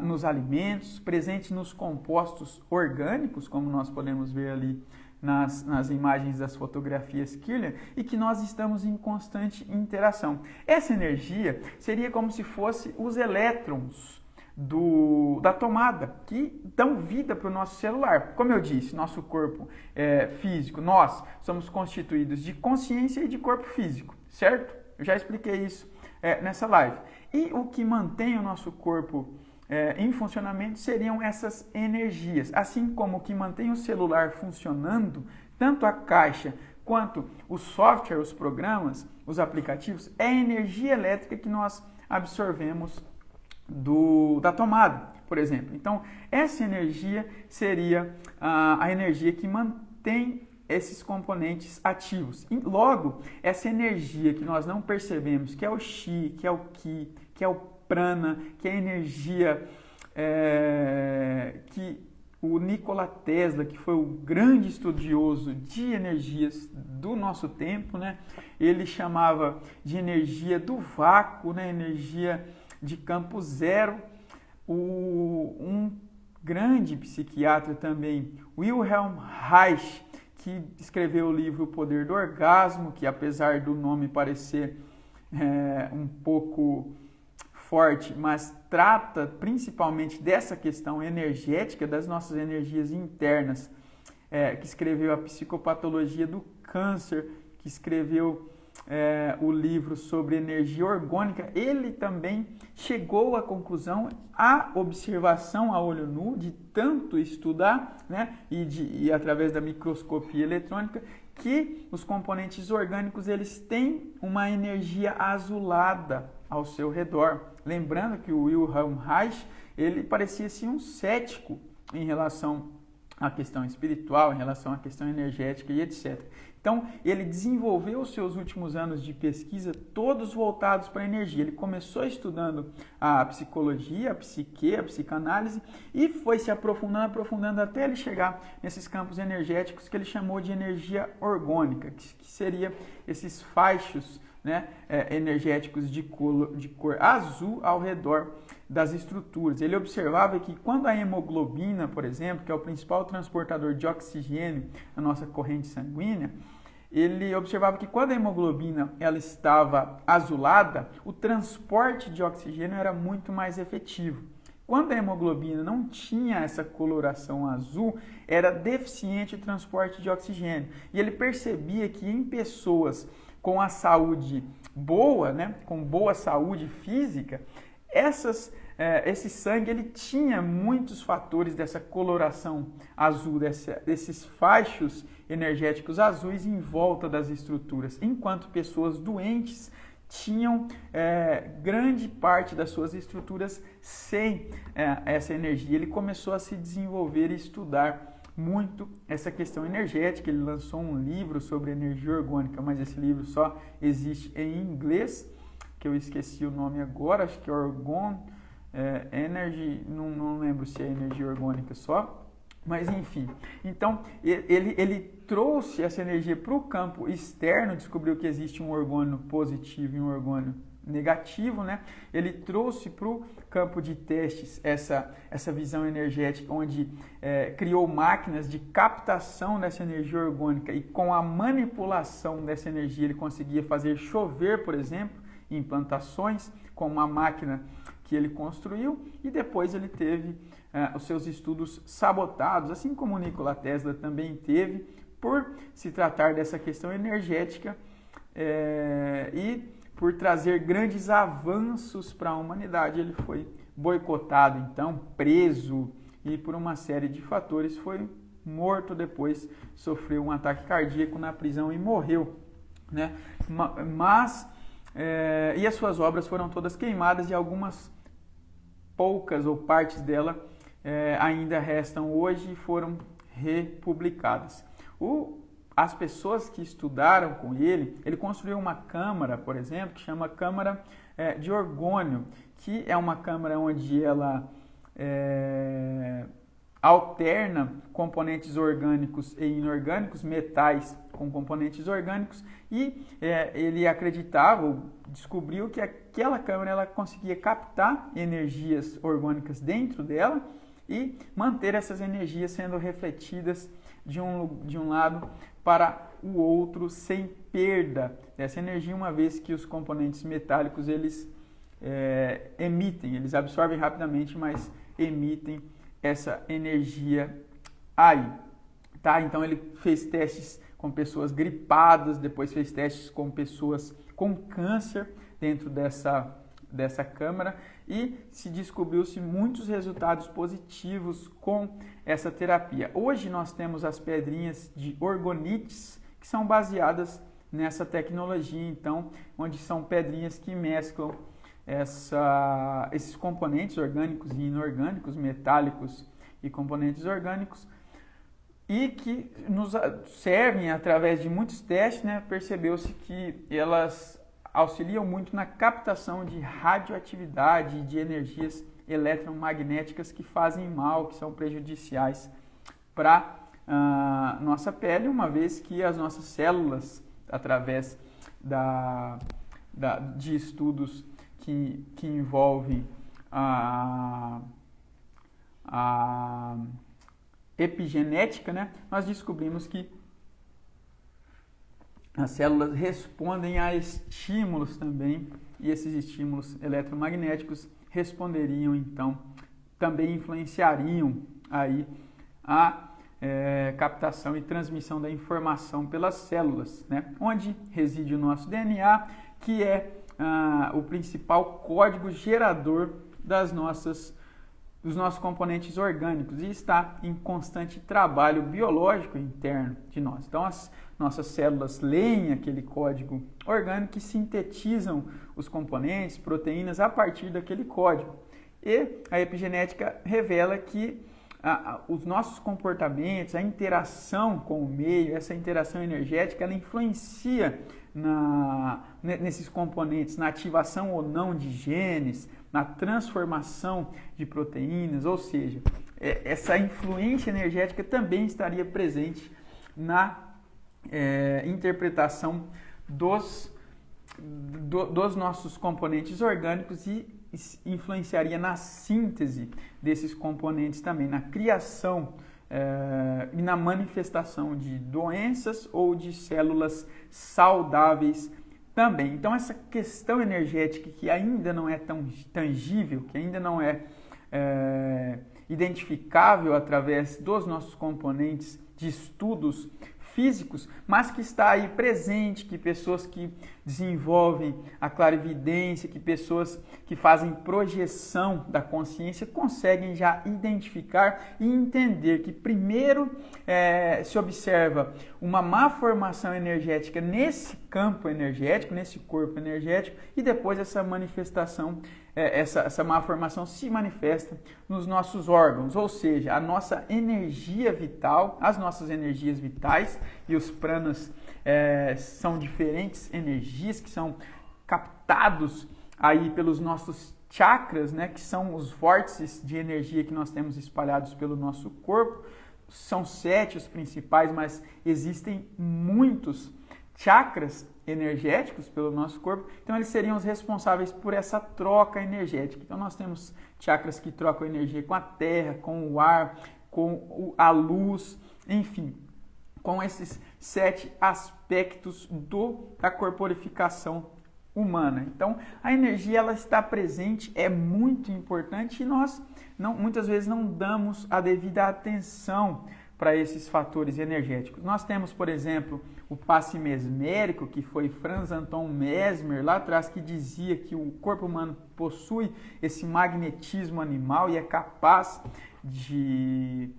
nos alimentos, presente nos compostos orgânicos, como nós podemos ver ali nas imagens das fotografias Kirlian, e que nós estamos em constante interação. Essa energia seria como se fosse os elétrons da tomada, que dão vida para o nosso celular. Como eu disse, nosso corpo físico, nós somos constituídos de consciência e de corpo físico, certo? Eu já expliquei isso nessa live. E o que mantém o nosso corpo em funcionamento seriam essas energias. Assim como o que mantém o celular funcionando, tanto a caixa quanto o software, os programas, os aplicativos, é a energia elétrica que nós absorvemos da tomada, por exemplo. Então, essa energia seria a energia que mantém esses componentes ativos. E, logo, essa energia que nós não percebemos, que é o Chi, que é o Ki, que é o Prana, que é a energia que o Nikola Tesla, que foi o grande estudioso de energias do nosso tempo, né? Ele chamava de energia do vácuo, né? Energia de campo zero. Um grande psiquiatra também, Wilhelm Reich, que escreveu o livro O Poder do Orgasmo, que apesar do nome parecer um pouco forte, mas trata principalmente dessa questão energética, das nossas energias internas, que escreveu A Psicopatologia do Câncer, que escreveu o livro sobre energia orgânica. Ele também chegou à conclusão, à observação a olho nu, de tanto estudar, né, e através da microscopia eletrônica, que os componentes orgânicos eles têm uma energia azulada ao seu redor. Lembrando que o Wilhelm Reich, ele parecia assim um cético em relação à questão espiritual, em relação à questão energética e etc. Então, ele desenvolveu os seus últimos anos de pesquisa todos voltados para a energia. Ele começou estudando a psicologia, a psique, a psicanálise e foi se aprofundando até ele chegar nesses campos energéticos que ele chamou de energia orgânica, que seria esses faixos, né, energéticos de cor azul ao redor das estruturas. Ele observava que quando a hemoglobina, por exemplo, que é o principal transportador de oxigênio na nossa corrente sanguínea, ele observava que quando a hemoglobina ela estava azulada, o transporte de oxigênio era muito mais efetivo. Quando a hemoglobina não tinha essa coloração azul, era deficiente o transporte de oxigênio. E ele percebia que em pessoas com a saúde boa, né, com boa saúde física, essas esse sangue ele tinha muitos fatores dessa coloração azul, desses fachos energéticos azuis em volta das estruturas, enquanto pessoas doentes tinham grande parte das suas estruturas sem essa energia. Ele começou a se desenvolver e estudar muito essa questão energética. Ele lançou um livro sobre energia orgânica, mas esse livro só existe em inglês, que eu esqueci o nome agora, acho que é Energy, não lembro se é energia orgânica só, mas enfim. Então, ele trouxe essa energia para o campo externo, descobriu que existe um orgânulo positivo e um orgânulo negativo, né? Ele trouxe para o campo de testes essa visão energética, onde criou máquinas de captação dessa energia orgânica e com a manipulação dessa energia ele conseguia fazer chover, por exemplo, em plantações, com uma máquina que ele construiu, e depois ele teve os seus estudos sabotados, assim como o Nikola Tesla também teve, por se tratar dessa questão energética e por trazer grandes avanços para a humanidade. Ele foi boicotado, então, preso, e por uma série de fatores foi morto depois, sofreu um ataque cardíaco na prisão e morreu, né? E as suas obras foram todas queimadas e algumas poucas ou partes dela ainda restam hoje e foram republicadas. As pessoas que estudaram com ele construiu uma câmara, por exemplo, que chama câmara de orgônio, que é uma câmara onde ela alterna componentes orgânicos e inorgânicos, metais com componentes orgânicos, e ele acreditava, descobriu que aquela câmara ela conseguia captar energias orgânicas dentro dela e manter essas energias sendo refletidas de um lado para o outro sem perda dessa energia, uma vez que os componentes metálicos eles eles absorvem rapidamente, mas emitem essa energia aí, tá? Então ele fez testes com pessoas gripadas, depois fez testes com pessoas com câncer dentro dessa câmara, e se descobriu-se muitos resultados positivos com essa terapia. Hoje nós temos as pedrinhas de orgonites, que são baseadas nessa tecnologia, então, onde são pedrinhas que mesclam esses componentes orgânicos e inorgânicos, metálicos e componentes orgânicos, e que nos servem através de muitos testes, né? Percebeu-se que elas auxiliam muito na captação de radioatividade e de energias eletromagnéticas que fazem mal, que são prejudiciais para a nossa pele, uma vez que as nossas células, através de estudos que envolvem a epigenética, né, nós descobrimos que as células respondem a estímulos também, e esses estímulos eletromagnéticos responderiam, então, também influenciariam aí a captação e transmissão da informação pelas células, né, onde reside o nosso DNA, que é o principal código gerador dos nossos componentes orgânicos, e está em constante trabalho biológico interno de nós. Então, as nossas células leem aquele código orgânico e sintetizam os componentes, proteínas, a partir daquele código. E a epigenética revela que os nossos comportamentos, a interação com o meio, essa interação energética, ela influencia nesses componentes, na ativação ou não de genes, na transformação de proteínas, ou seja, essa influência energética também estaria presente na interpretação dos nossos componentes orgânicos e influenciaria na síntese desses componentes também, na criação e na manifestação de doenças ou de células saudáveis também. Então, essa questão energética que ainda não é tão tangível, que ainda não é identificável através dos nossos componentes de estudos físicos, mas que está aí presente, que pessoas que desenvolvem a clarividência, que pessoas que fazem projeção da consciência conseguem já identificar e entender que primeiro se observa uma má formação energética nesse campo energético, nesse corpo energético, e depois essa manifestação, essa má formação se manifesta nos nossos órgãos, ou seja, a nossa energia vital, as nossas energias vitais, e os pranas são diferentes energias que são captados aí pelos nossos chakras, né, que são os vórtices de energia que nós temos espalhados pelo nosso corpo. São 7 os principais, mas existem muitos chakras energéticos pelo nosso corpo, então eles seriam os responsáveis por essa troca energética. Então nós temos chakras que trocam energia com a terra, com o ar, com a luz, enfim, com esses 7 aspectos da corporificação humana. Então a energia ela está presente, é muito importante, e nós muitas vezes não damos a devida atenção para esses fatores energéticos. Nós temos, por exemplo, o passe mesmérico, que foi Franz Anton Mesmer lá atrás, que dizia que o corpo humano possui esse magnetismo animal e é capaz de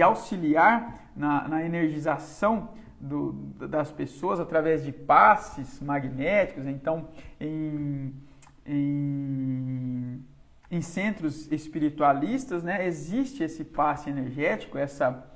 auxiliar na energização das pessoas através de passes magnéticos. Então, em centros espiritualistas, né, existe esse passe energético, essa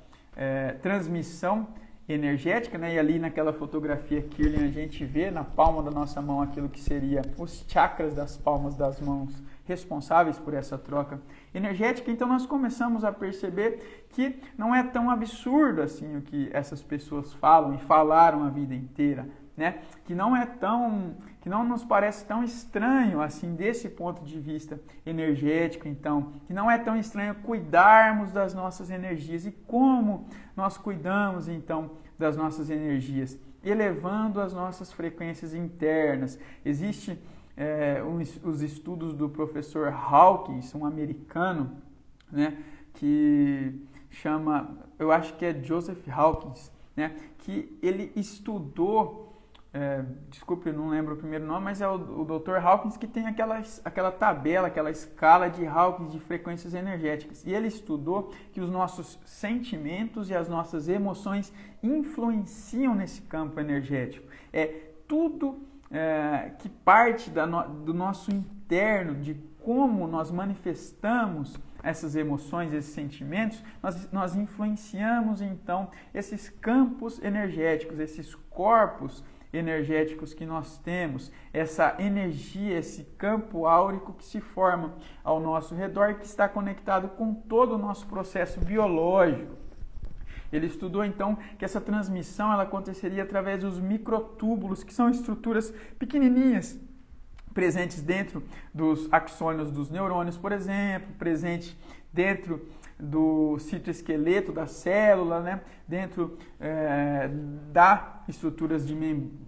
transmissão energética, né? E ali naquela fotografia Kirlian a gente vê na palma da nossa mão aquilo que seria os chakras das palmas das mãos responsáveis por essa troca energética. Então nós começamos a perceber que não é tão absurdo assim o que essas pessoas falam e falaram a vida inteira, né? Que não nos parece tão estranho assim desse ponto de vista energético, então, que não é tão estranho cuidarmos das nossas energias. E como nós cuidamos então das nossas energias? Elevando as nossas frequências internas. Existe os estudos do professor Hawkins, um americano, né, que chama, eu acho que é Joseph Hawkins, né, que ele estudou, desculpe, eu não lembro o primeiro nome, mas é o Dr. Hawkins, que tem aquela tabela, aquela escala de Hawkins de frequências energéticas. E ele estudou que os nossos sentimentos e as nossas emoções influenciam nesse campo energético. Tudo que parte do nosso interno, de como nós manifestamos essas emoções, esses sentimentos, nós influenciamos então esses campos energéticos, esses corpos energéticos que nós temos, essa energia, esse campo áurico que se forma ao nosso redor, que está conectado com todo o nosso processo biológico. Ele estudou então que essa transmissão ela aconteceria através dos microtúbulos, que são estruturas pequenininhas, presentes dentro dos axônios dos neurônios, por exemplo, presente dentro do citoesqueleto da célula, né? Dentro da estruturas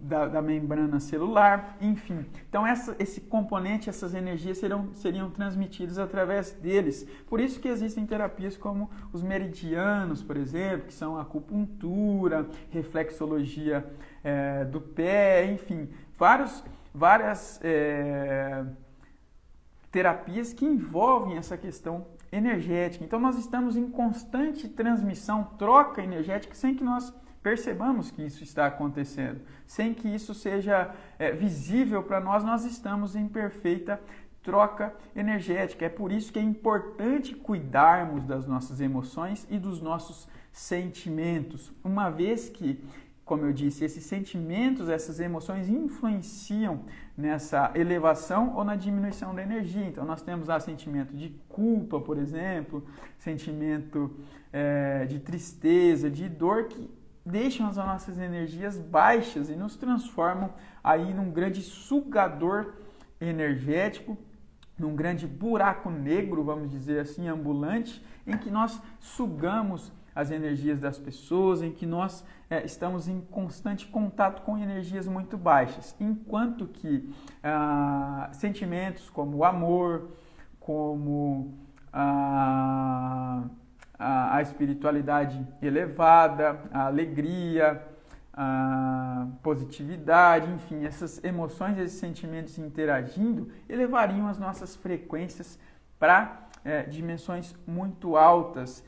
da membrana celular, enfim. Então esse componente, essas energias seriam transmitidas através deles. Por isso que existem terapias como os meridianos, por exemplo, que são a acupuntura, reflexologia do pé, enfim, várias terapias que envolvem essa questão energética. Então nós estamos em constante transmissão, troca energética, sem que nós percebamos que isso está acontecendo, sem que isso seja visível para nós. Nós estamos em perfeita troca energética. É por isso que é importante cuidarmos das nossas emoções e dos nossos sentimentos, uma vez que, como eu disse, esses sentimentos, essas emoções influenciam nessa elevação ou na diminuição da energia. Então nós temos lá sentimento de culpa, por exemplo, sentimento de tristeza, de dor, que deixam as nossas energias baixas e nos transformam aí num grande sugador energético, num grande buraco negro, vamos dizer assim, ambulante, em que nós sugamos as energias das pessoas, em que nós estamos em constante contato com energias muito baixas, enquanto que sentimentos como o amor, como a espiritualidade elevada, a alegria, a positividade, enfim, essas emoções, esses sentimentos interagindo elevariam as nossas frequências para dimensões muito altas,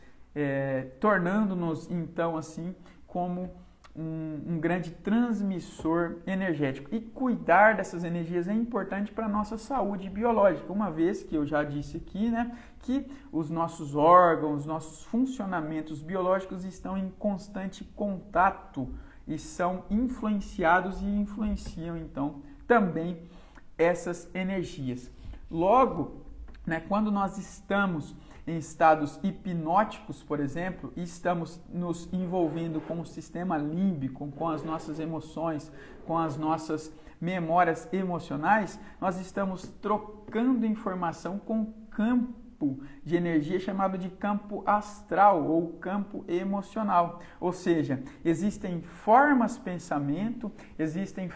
tornando-nos então assim como um grande transmissor energético. E cuidar dessas energias é importante para a nossa saúde biológica, uma vez que eu já disse aqui, né, que os nossos órgãos, nossos funcionamentos biológicos estão em constante contato e são influenciados e influenciam então também essas energias. Logo, né, quando nós estamos em estados hipnóticos, por exemplo, e estamos nos envolvendo com o sistema límbico, com as nossas emoções, com as nossas memórias emocionais, nós estamos trocando informação com o campo de energia chamado de campo astral ou campo emocional. Ou seja, existem formas de pensamento, existem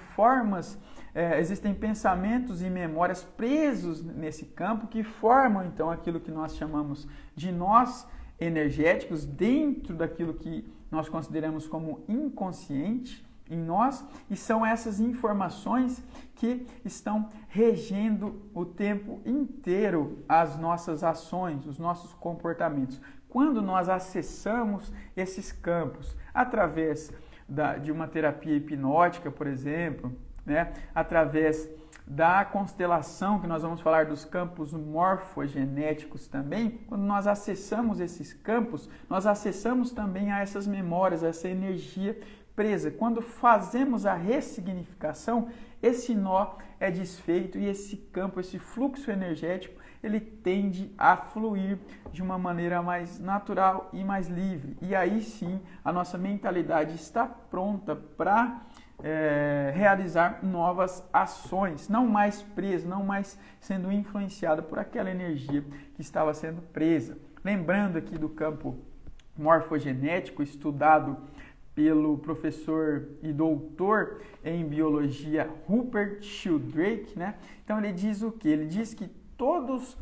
pensamentos e memórias presos nesse campo que formam então aquilo que nós chamamos de nós energéticos dentro daquilo que nós consideramos como inconsciente em nós, e são essas informações que estão regendo o tempo inteiro as nossas ações, os nossos comportamentos. Quando nós acessamos esses campos através de uma terapia hipnótica, por exemplo, né, através da constelação, que nós vamos falar dos campos morfogenéticos também, quando nós acessamos esses campos, nós acessamos também a essas memórias, a essa energia presa. Quando fazemos a ressignificação, esse nó é desfeito e esse campo, esse fluxo energético, ele tende a fluir de uma maneira mais natural e mais livre. E aí sim, a nossa mentalidade está pronta para realizar novas ações, não mais presa, não mais sendo influenciada por aquela energia que estava sendo presa. Lembrando aqui do campo morfogenético estudado pelo professor e doutor em biologia Rupert Sheldrake, né? Então ele diz o quê? Ele diz que todos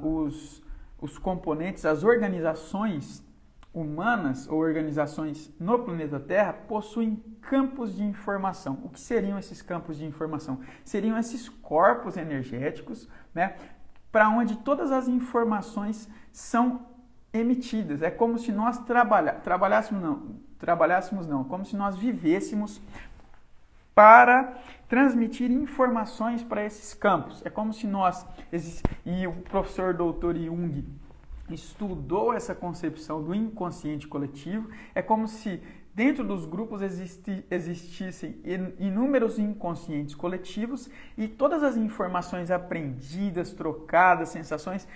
os componentes, as organizações humanas ou organizações no planeta Terra possuem campos de informação. O que seriam esses campos de informação? Seriam esses corpos energéticos, né, para onde todas as informações são emitidas. É como se nós como se nós vivêssemos para transmitir informações para esses campos. É como se nós, e o professor Dr. Jung estudou essa concepção do inconsciente coletivo, é como se dentro dos grupos existissem inúmeros inconscientes coletivos e todas as informações aprendidas, trocadas, sensações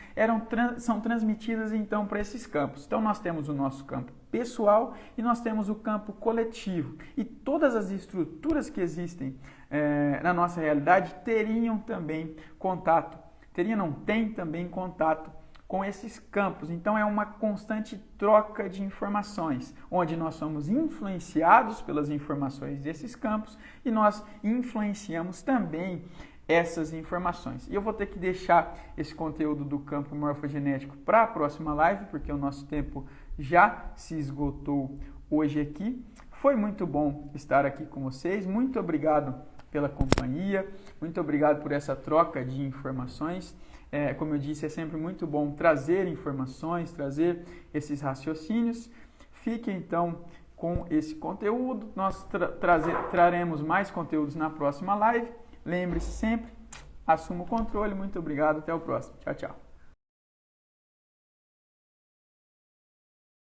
são transmitidas então para esses campos. Então nós temos o nosso campo pessoal e nós temos o campo coletivo. E todas as estruturas que existem na nossa realidade têm também contato com esses campos. Então é uma constante troca de informações, onde nós somos influenciados pelas informações desses campos e nós influenciamos também essas informações. E eu vou ter que deixar esse conteúdo do campo morfogenético para a próxima live, porque o nosso tempo já se esgotou hoje aqui. Foi muito bom estar aqui com vocês. Muito obrigado pela companhia, muito obrigado por essa troca de informações. Como eu disse, é sempre muito bom trazer informações, trazer esses raciocínios. Fique então com esse conteúdo. Nós traremos mais conteúdos na próxima live. Lembre-se sempre, assuma o controle. Muito obrigado, até o próximo. Tchau, tchau.